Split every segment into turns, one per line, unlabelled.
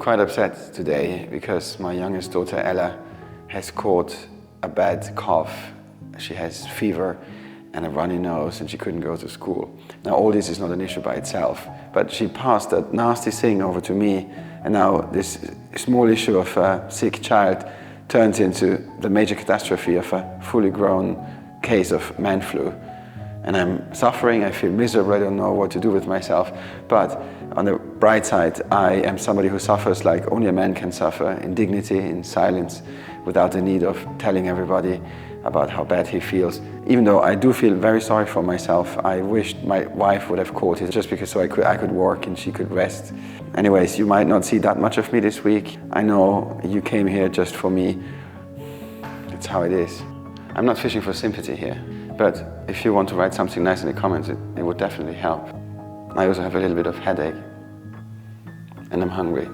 quite upset today because my youngest daughter Ella has caught a bad cough. She has fever and a runny nose and she couldn't go to school. Now all this is not an issue by itself, but she passed that nasty thing over to me, and now this small issue of a sick child turns into the major catastrophe of a fully grown case of man flu. And I'm suffering, I feel miserable, I don't know what to do with myself. But on the bright side, I am somebody who suffers like only a man can suffer, in dignity, in silence, without the need of telling everybody about how bad he feels. Even though I do feel very sorry for myself, I wished my wife would have caught it just because so I could work and she could rest. Anyways, you might not see that much of me this week. I know you came here just for me. That's how it is. I'm not fishing for sympathy here, but if you want to write something nice in the comments, it would definitely help. I also have a little bit of headache, and I'm hungry.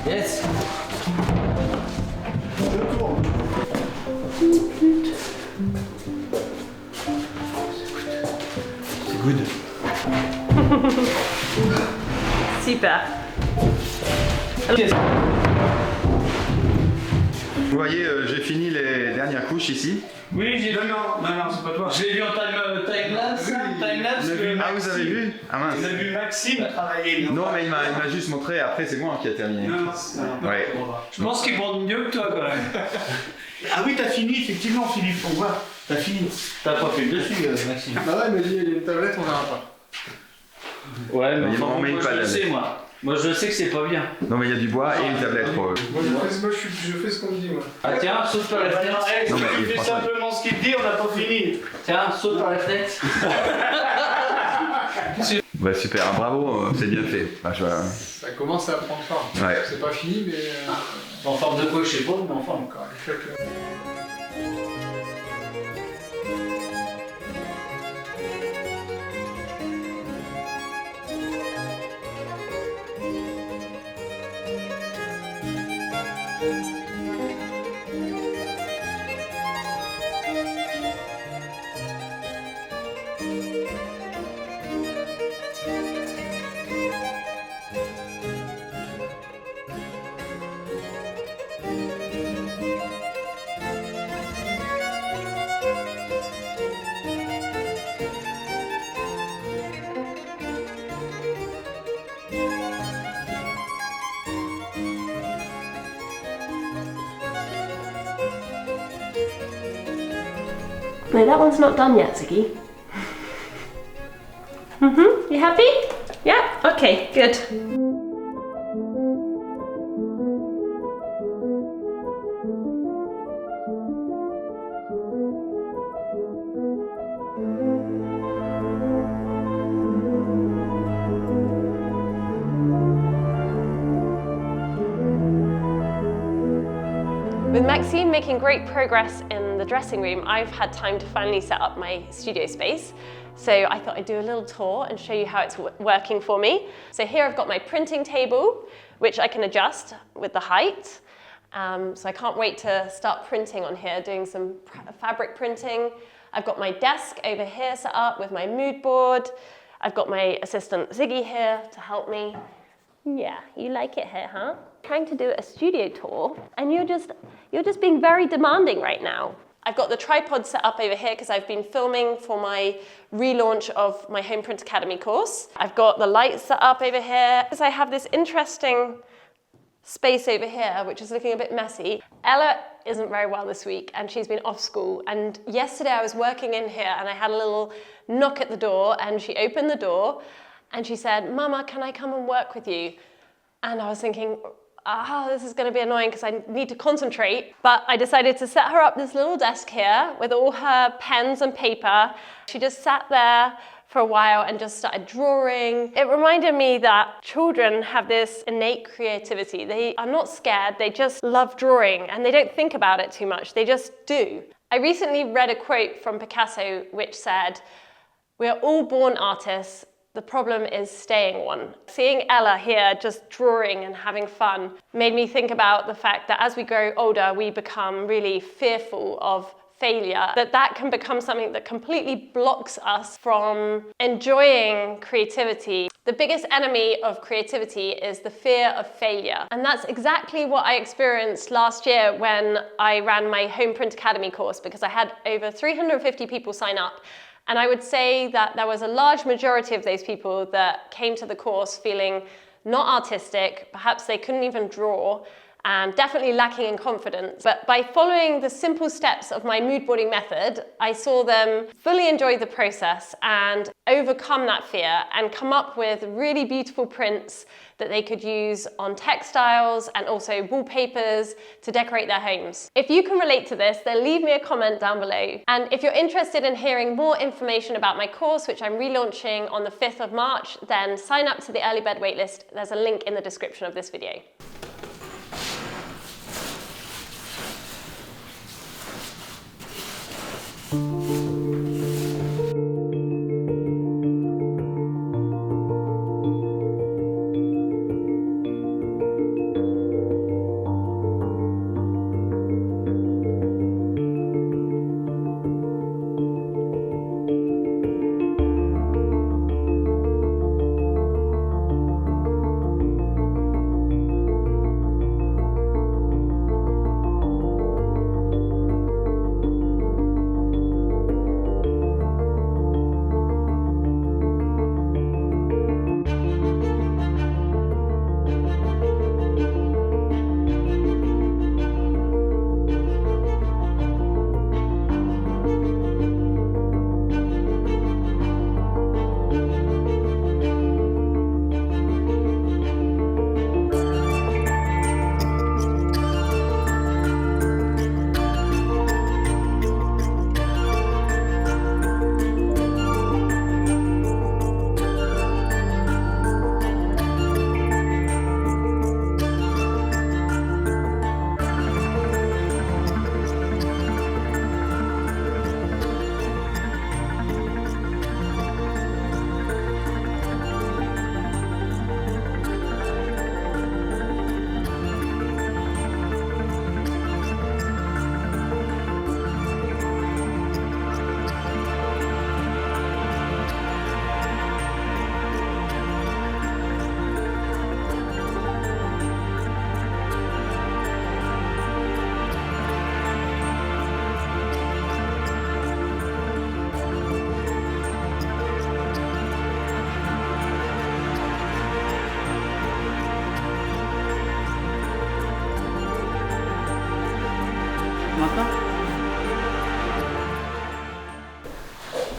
Yes. C'est good.
Super.
Vous voyez, j'ai fini les dernières couches ici.
Oui, j'ai vu. Non, c'est pas toi. Je l'ai vu en time-lapse.
Ah, vous avez vu? Ah mince.
Vous avez vu Maxime travailler.
Non, mais il m'a juste montré, après c'est moi qui a terminé.
Non.
Ouais.
Je pense qu'il prend mieux que toi quand même. Ah oui, t'as fini, effectivement, Philippe, on voit. T'as fini. T'as pas fait le dessus, Maxime.
Bah ouais, il m'a dit, il y a une tablette, on verra pas.
Ouais, mais
Il
enfin,
m'en met
moi
pas
je le
la
sais,
lettre.
moi. Moi je sais que c'est pas bien.
Non, mais il y a du bois et une tablette pour eux.
Moi, je fais ce qu'on me dit, moi.
Ah tiens, saute par la fenêtre.
Non, mais
Tu fais
franchement-
simplement ce qu'il te dit, on n'a pas fini. Tiens, saute par la fenêtre.
Bah super, bravo, c'est bien fait. Ah,
Ça commence à prendre forme.
Ouais.
C'est pas fini, mais...
En forme de quoi, je sais pas, mais en forme.
Encore quelques...
No, that one's not done yet, Ziggy. You happy? Yeah? Okay, good. With Maxime making great progress in the dressing room, I've had time to finally set up my studio space. So I thought I'd do a little tour and show you how it's working for me. So here I've got my printing table, which I can adjust with the height. So I can't wait to start printing on here, doing some fabric printing. I've got my desk over here set up with my mood board. I've got my assistant Ziggy here to help me. Yeah, you like it here, huh? Trying to do a studio tour, and you're just being very demanding right now. I've got the tripod set up over here because I've been filming for my relaunch of my Home Print Academy course. I've got the lights set up over here because I have this interesting space over here, which is looking a bit messy. Ella isn't very well this week and she's been off school. And yesterday I was working in here and I had a little knock at the door and she opened the door and she said, "Mama, can I come and work with you?" And I was thinking, this is going to be annoying because I need to concentrate. But I decided to set her up this little desk here with all her pens and paper. She just sat there for a while and just started drawing. It reminded me that children have this innate creativity. They are not scared, they just love drawing and they don't think about it too much, they just do. I recently read a quote from Picasso which said, "We are all born artists, the problem is staying one." Seeing Ella here just drawing and having fun made me think about the fact that as we grow older, we become really fearful of failure, that can become something that completely blocks us from enjoying creativity. The biggest enemy of creativity is the fear of failure. And that's exactly what I experienced last year when I ran my Home Print Academy course, because I had over 350 people sign up. And I would say that there was a large majority of those people that came to the course feeling not artistic, perhaps they couldn't even draw, and definitely lacking in confidence. But by following the simple steps of my mood boarding method, I saw them fully enjoy the process and overcome that fear and come up with really beautiful prints that they could use on textiles and also wallpapers to decorate their homes. If you can relate to this, then leave me a comment down below. And if you're interested in hearing more information about my course, which I'm relaunching on the 5th of March, then sign up to the early bird waitlist. There's a link in the description of this video.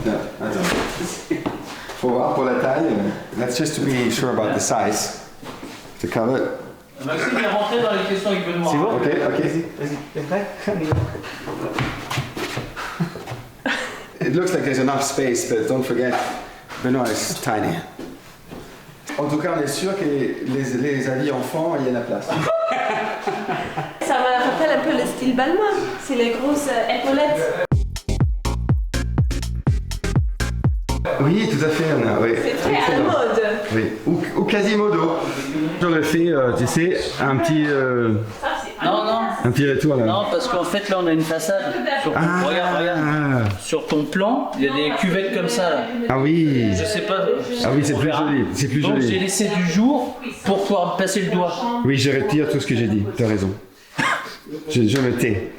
No, attends. Faut voir pour la taille. That's just to be sure about the size. To cover.
Maxime est rentré dans les questions avec Benoît.
C'est bon? Ok, ok.
Vas-y, t'es prêt?
It looks like there's enough space, but don't forget, Benoît is tiny. En tout cas, on est sûr que les habits enfants, il y a la place.
Ça me rappelle un peu le style Balmain, c'est les grosses épaulettes.
Oui, tout à fait, Anna. Oui.
C'est très à la mode.
Oui, ou quasimodo. J'aurais fait, tu sais, un petit...
Non, non.
Un petit retour là.
Non, parce qu'en fait, là, on a une façade. Regarde. Sur ton plan, il y a des cuvettes comme ça, là.
Ah oui.
Je sais pas.
Ah oui, c'est plus joli. C'est plus
Donc,
joli.
j'ai laissé du jour pour pouvoir passer le doigt.
Oui, je retire tout ce que j'ai dit. Tu as raison. Je me tais.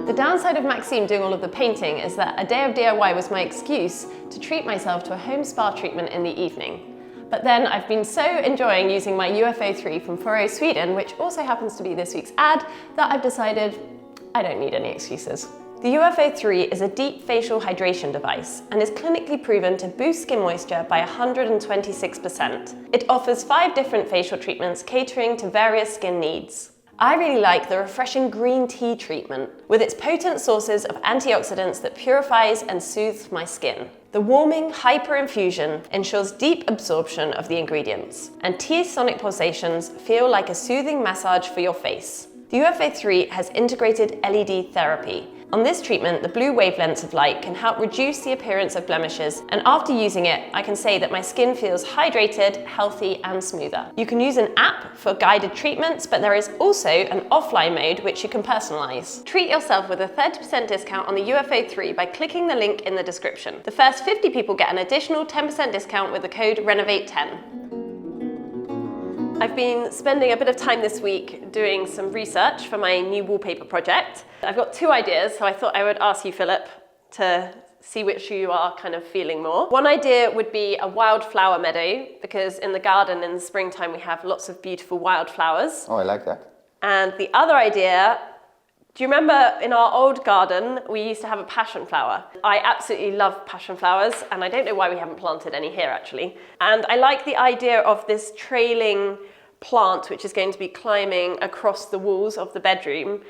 The downside of Maxime doing all of the painting is that a day of DIY was my excuse to to treat myself to a home spa treatment in the evening. But then I've been so enjoying using my UFO3 from Foro Sweden, which also happens to be this week's ad, that I've decided I don't need any excuses. The UFO3 is a deep facial hydration device and is clinically proven to boost skin moisture by 126%. It offers 5 different facial treatments catering to various skin needs. I really like the refreshing green tea treatment with its potent sources of antioxidants that purifies and soothes my skin. The warming hyper-infusion ensures deep absorption of the ingredients, and tea's sonic pulsations feel like a soothing massage for your face. The UFO3 has integrated LED therapy. On this treatment, the blue wavelengths of light can help reduce the appearance of blemishes, and after using it, I can say that my skin feels hydrated, healthy, and smoother. You can use an app for guided treatments, but there is also an offline mode which you can personalize. Treat yourself with a 30% discount on the UFO3 by clicking the link in the description. The first 50 people get an additional 10% discount with the code RENOVATE10. I've been spending a bit of time this week doing some research for my new wallpaper project. I've got 2 ideas, so I thought I would ask you, Philip, to see which you are kind of feeling more. One idea would be a wildflower meadow, because in the garden in the springtime we have lots of beautiful wildflowers.
Oh, I like that.
And the other idea, do you remember in our old garden we used to have a passion flower? I absolutely love passion flowers, and I don't know why we haven't planted any here actually. And I like the idea of this trailing plant which is going to be climbing across the walls of the bedroom,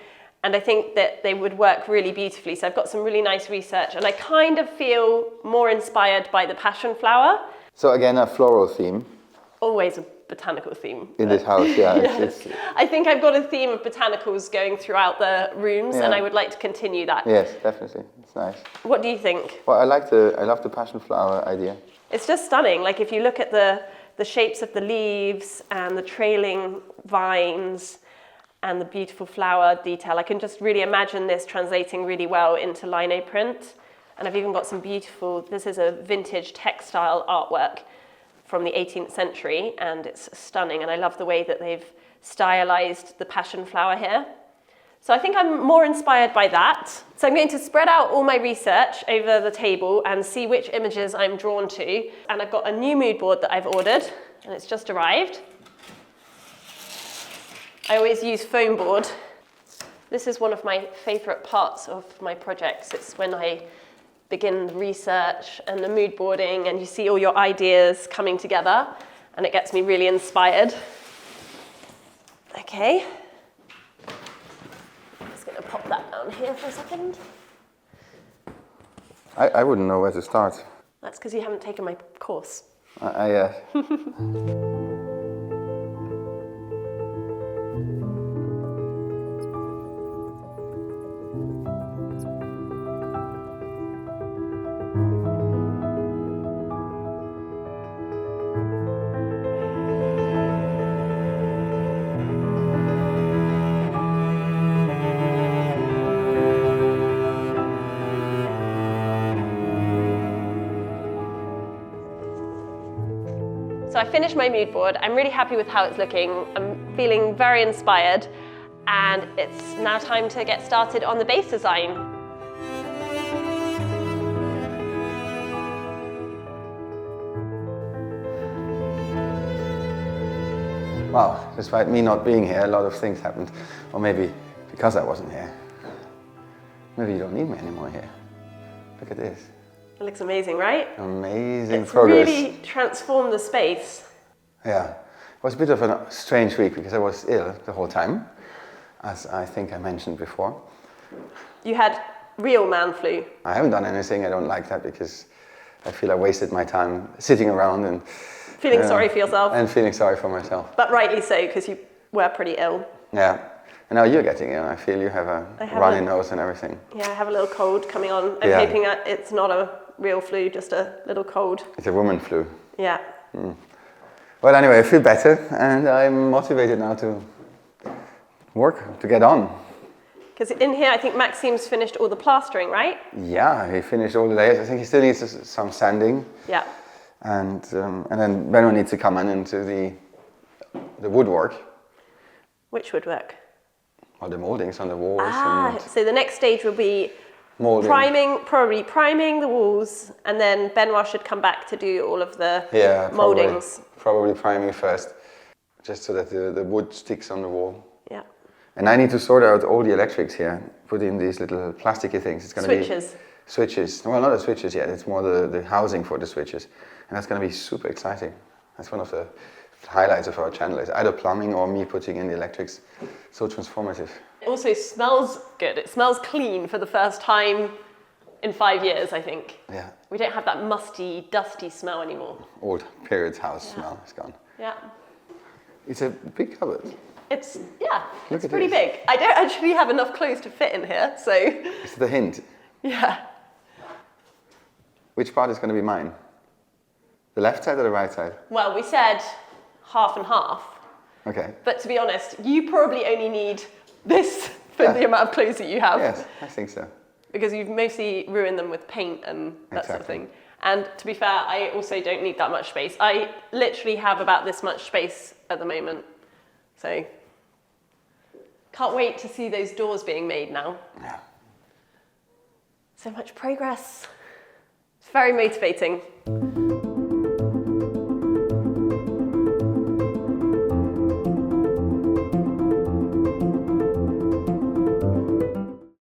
and I think that they would work really beautifully. So I've got some really nice research, and I kind of feel more inspired by the passion flower.
So again, a floral theme.
Always a botanical theme.
In this house, yeah.
Yes. I think I've got a theme of botanicals going throughout the rooms, and I would like to continue that.
Yes, definitely. It's nice.
What do you think?
Well, I love the passion flower idea.
It's just stunning. Like if you look at the shapes of the leaves and the trailing vines and the beautiful flower detail, I can just really imagine this translating really well into lino print. And I've even got some beautiful, this is a vintage textile artwork from the 18th century, and it's stunning, and I love the way that they've stylized the passion flower here. So I think I'm more inspired by that. So I'm going to spread out all my research over the table and see which images I'm drawn to. And I've got a new mood board that I've ordered, and it's just arrived. I always use foam board. This is one of my favorite parts of my projects. It's when I begin the research and the mood boarding, and you see all your ideas coming together, and it gets me really inspired. Okay. I'm just going to pop that down here for a second.
I wouldn't know where to start.
That's because you haven't taken my course. So I finished my mood board. I'm really happy with how it's looking. I'm feeling very inspired, and it's now time to get started on the base design.
Wow, despite me not being here, a lot of things happened. Or maybe because I wasn't here. Maybe you don't need me anymore here. Look at this.
It looks amazing, right?
Amazing progress.
It's really transformed the space.
Yeah. It was a bit of a strange week because I was ill the whole time, as I think I mentioned before.
You had real man flu.
I haven't done anything. I don't like that because I feel I wasted my time sitting around and
Feeling sorry for yourself.
and feeling sorry for myself.
But rightly so, because you were pretty ill.
Yeah. And now you're getting ill. I feel you have a runny nose and everything.
Yeah, I have a little cold coming on. I'm hoping that it's not a real flu, just a little cold.
It's a woman flu.
Yeah.
Well, anyway, I feel better and I'm motivated now to work, to get on.
Because in here, I think Maxime's finished all the plastering, right?
Yeah, he finished all the layers. I think he still needs some sanding.
Yeah.
And then Benno needs to come in into the woodwork.
Which would work?
Or the moldings on the walls.
So the next stage will be
Molding.
Probably priming the walls, and then Benoit should come back to do all of the
Yeah,
moldings.
probably priming first, just so that the wood sticks on the wall.
Yeah.
And I need to sort out all the electrics here, put in these little plasticky things. It's going to be switches. Well, not the switches yet. It's more the housing for the switches, and that's going to be super exciting. That's one of the highlights of our channel. Is either plumbing or me putting in the electrics. So transformative.
It also smells good. It smells clean for the first time in 5 years, I think.
Yeah.
We don't have that musty, dusty smell anymore.
Old period house smell is gone.
Yeah.
It's a big cupboard.
It's
at
pretty
this.
big. I don't actually have enough clothes to fit in here, so
It's the hint.
yeah.
Which part is going to be mine? The left side or the right side?
Well, we said half and half,
Okay.
but to be honest, you probably only need this for
Yeah.
the amount of clothes that you have.
Yes, I think so.
Because you've mostly ruined them with paint and that sort of
Exactly.
thing. And to be fair, I also don't need that much space. I literally have about this much space at the moment. So, can't wait to see those doors being made now.
Yeah.
So much progress. It's very motivating.